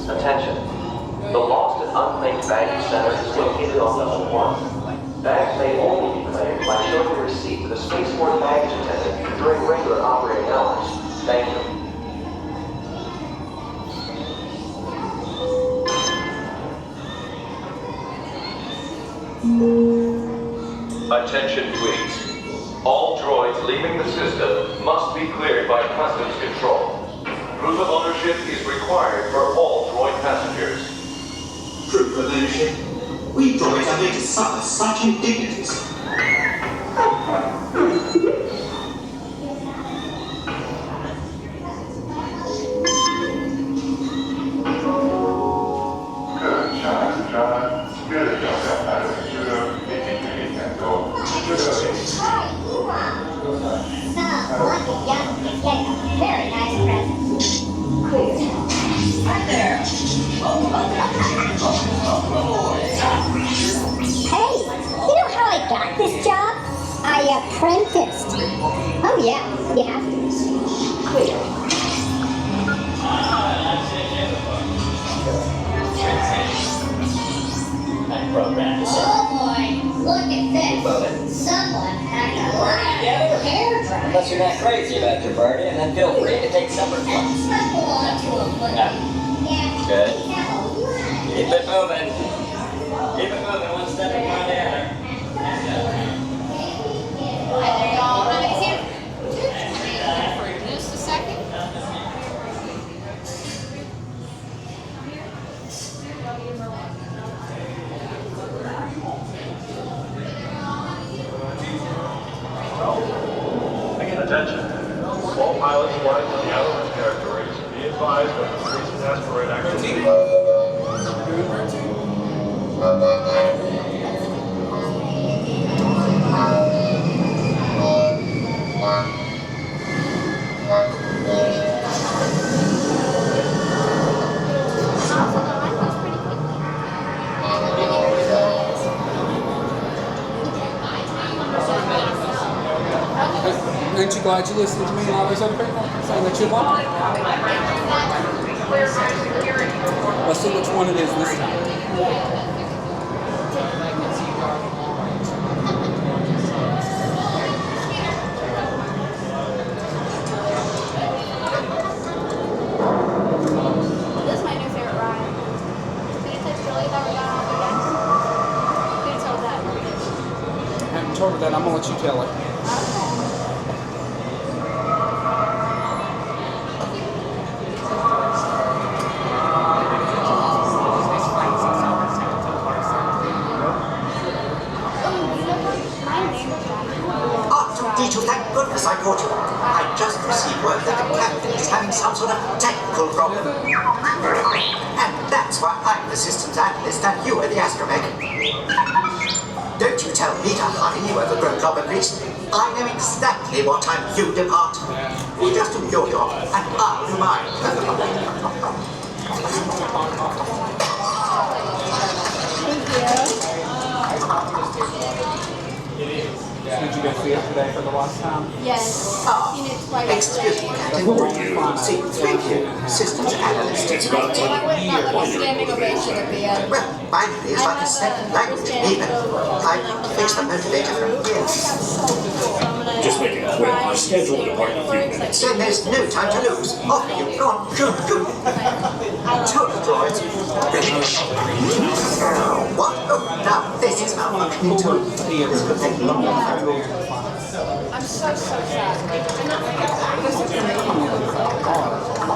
Attention. The lost and unclaimed baggage center is located on level 1. Bags may only be claimed by showing a receipt to the spaceport baggage attendant during regular operating hours. Thank you. Attention please. All droids leaving the system must be cleared by customs control. Proof of ownership is required for all droid passengers. Proof of ownership? We droids are made to suffer such indignities. Very nice present. Hi there. Hey, you know how I got this job? I apprenticed. Oh yeah, you have to. Clear. Oh boy, look at this. Someone had a live hair dryer. Unless you're not crazy about your party, and then feel free to take supper from us. Let's go on to a foot. Yeah. Good. We have a lot. Keep it moving. Keep it moving one step in front of the other. Hi there, y'all. Everybody's here. For just a second. Attention. All pilots flying on the outer territories, be advised of the recent asteroid activity. Aren't you glad you listened to me and all those other people saying that you want it? Let's see which one it is this time. This is my new favorite ride. Can you touch Billy that we got off again? Who told that? I haven't told her that. I'm going to let you tell her. Thank goodness I caught you. I just received word that the captain is having some sort of technical problem. And that's why I'm the systems analyst and you are the astromech. Don't you tell me to hurry you overgrown goblins. I know exactly what time you depart. You just do your job and I'll do mine. Did you go see it today for the last time? Yes. Ah, Seen it twice excuse me, Captain. See, thank you, systems analyst. I got like a standing ovation at the end. Well, my name is like a second language even. I fixed the motivator from here. Just make it quick. Our schedule will depart in a few minutes. So there's no time to lose. Off you go. Good. Total droids. What? Oh, now this is malfunctioning too. This could take longer than I thought. I'm so sad.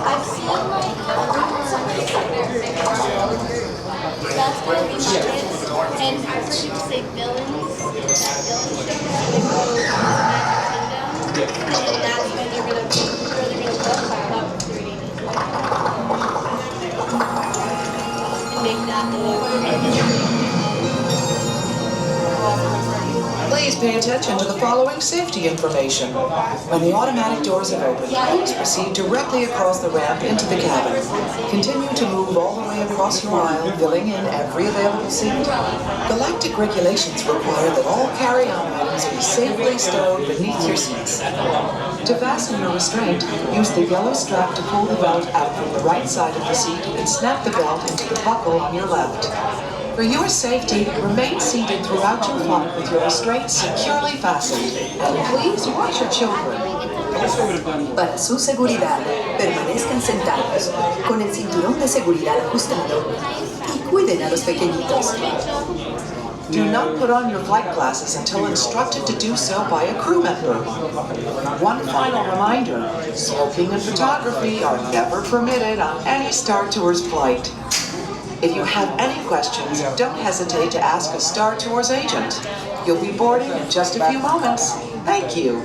I've seen like somebody sit there and make that's gonna be my kids. And I've heard you say villains. That villain ship is gonna go to the Magic Kingdom. And then that's when they're gonna go up 3D. And make that the Please pay attention. attention to the following safety information. When the automatic doors have opened, please proceed directly across the ramp into the cabin. Continue to move all the way across your aisle, filling in every available seat. Galactic regulations require that all carry-on items be safely stowed beneath your seats. To fasten your restraint, use the yellow strap to pull the belt out from the right side of the seat and snap the belt into the buckle on your left. For your safety, remain seated throughout your flight with your restraints securely fastened. And please watch your children. Para su seguridad, permanezcan sentados, con el cinturón de seguridad ajustado y cuiden a los pequeñitos. Do not put on your flight glasses until instructed to do so by a crew member. One final reminder, smoking and photography are never permitted on any Star Tours flight. If you have any questions, don't hesitate to ask a Star Tours agent. You'll be boarding in just a few moments. Thank you.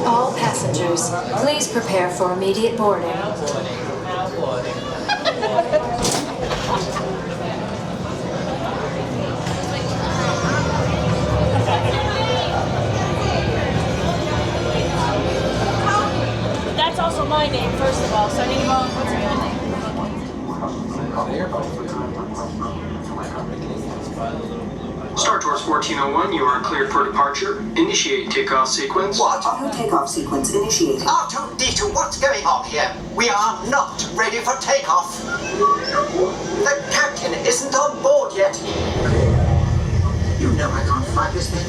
All passengers, please prepare for immediate boarding. That's also my name, first of all, so I need to know what's your real name. Star Tours 1401, you are cleared for departure. Initiate takeoff sequence. What? Auto takeoff sequence initiated. R2-D2, what's going on here? We are not ready for takeoff. The captain isn't on board yet. You know I can't fly this thing.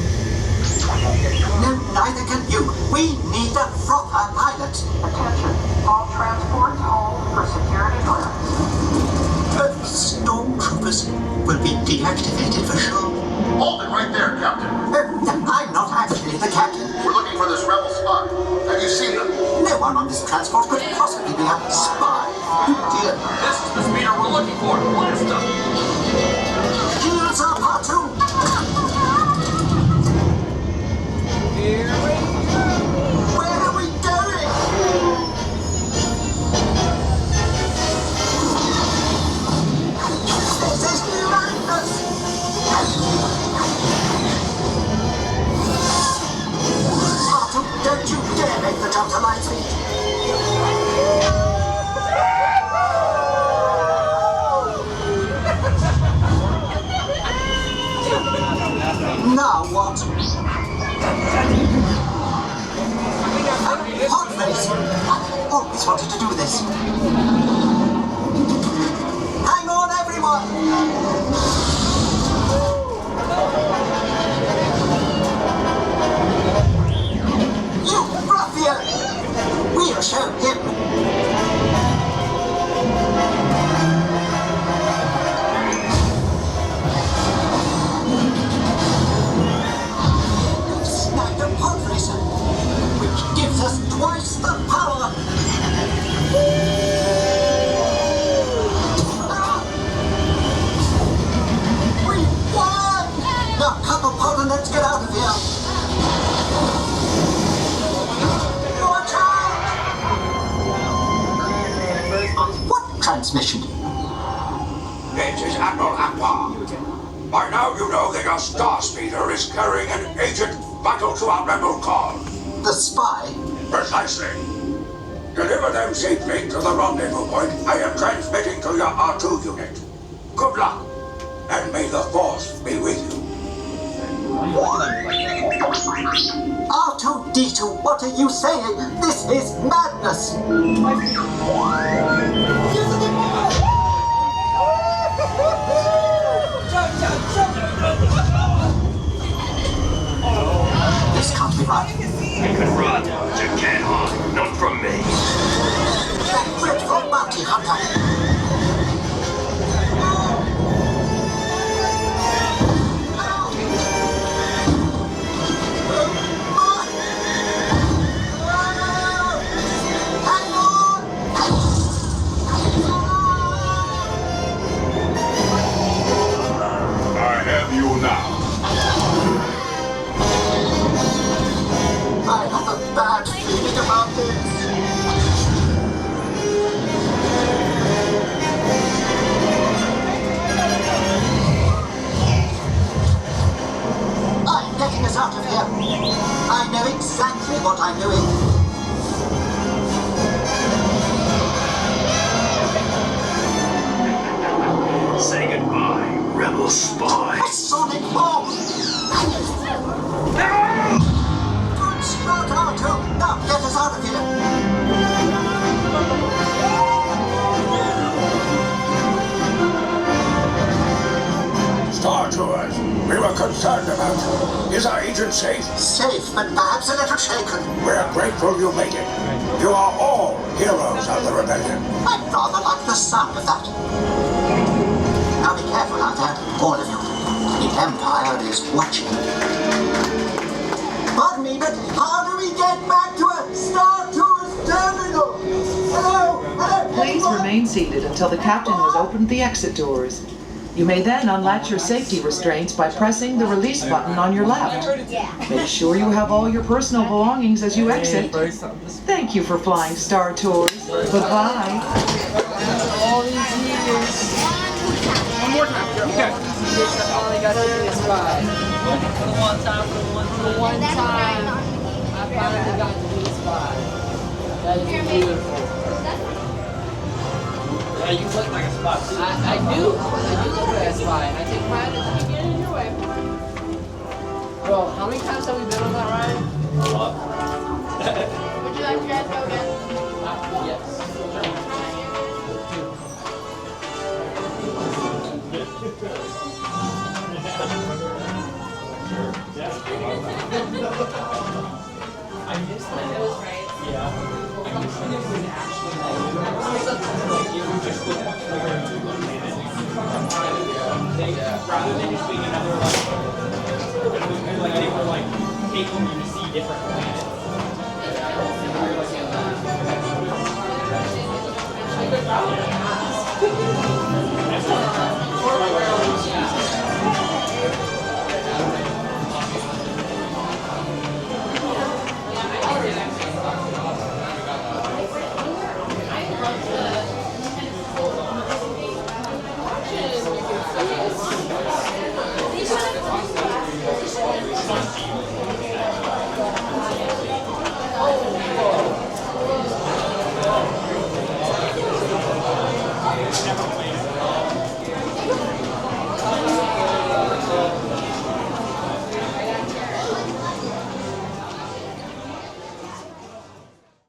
No, neither can you. We need a proper pilot. Attention, all transports hold for security clearance. Stormtroopers will be deactivated for sure. Hold it right there, Captain. I'm not actually the captain. We're looking for this rebel spy. Have you seen them? No one on this transport could possibly be a spy. Dear. This is the speeder we're looking for. Blast them! Shields up, R2! Where are we going? This is madness! R2, don't you dare make the jump to light speed! Now what? Hot face! I've always wanted to do this. Hang on, everyone! You ruffian! We'll show him! We've snagged a pod racer, which gives us twice the power! We won! Now cut the pod and let's get out of here! Watch out! What transmission? This is Admiral Akbar. By now you know that your star speeder is carrying an agent vital to our rebel cause. The spy? Precisely. Deliver them safely to the rendezvous point I am transmitting to your R2 unit. Good luck, and may the Force be with you. R2-D2, what are you saying? This is madness! This can't be right. You can run, but you can't hide. Not from me. That dreadful bounty hunter! Hang on! now. I have a bad feeling about this. I'm getting us out of here. I know exactly what I'm doing. Say goodbye, rebel spy. A sonic bomb! Good start, R2. Now get us out of here. Star Tours, we were concerned about you. Is our agent safe? Safe, but perhaps a little shaken. We're grateful you made it. You are all heroes of the rebellion. I rather like the sound of that. Now be careful out there, all of you. The Empire is watching. Pardon me, but how do we get back to a Star Tours terminal? Hello? Hello? Please remain seated until the captain has opened the exit doors. You may then unlatch your safety restraints by pressing the release button on your left. Make sure you have all your personal belongings as you exit. Thank you for flying Star Tours. Goodbye. All these years. One more time. Okay. I finally got to be a spy. For the one time. I finally got to be a spy. That is beautiful. Yeah, you look like a spy. I do look like a spy, and I take pride in keeping it in your way. Bro, how many times have we been on that ride? A lot. Would you like to guys go again? Yes. I missed that. It was right. Yeah. I missed it when actually like it was just like rather than just being another like they were like taking you to see different planets.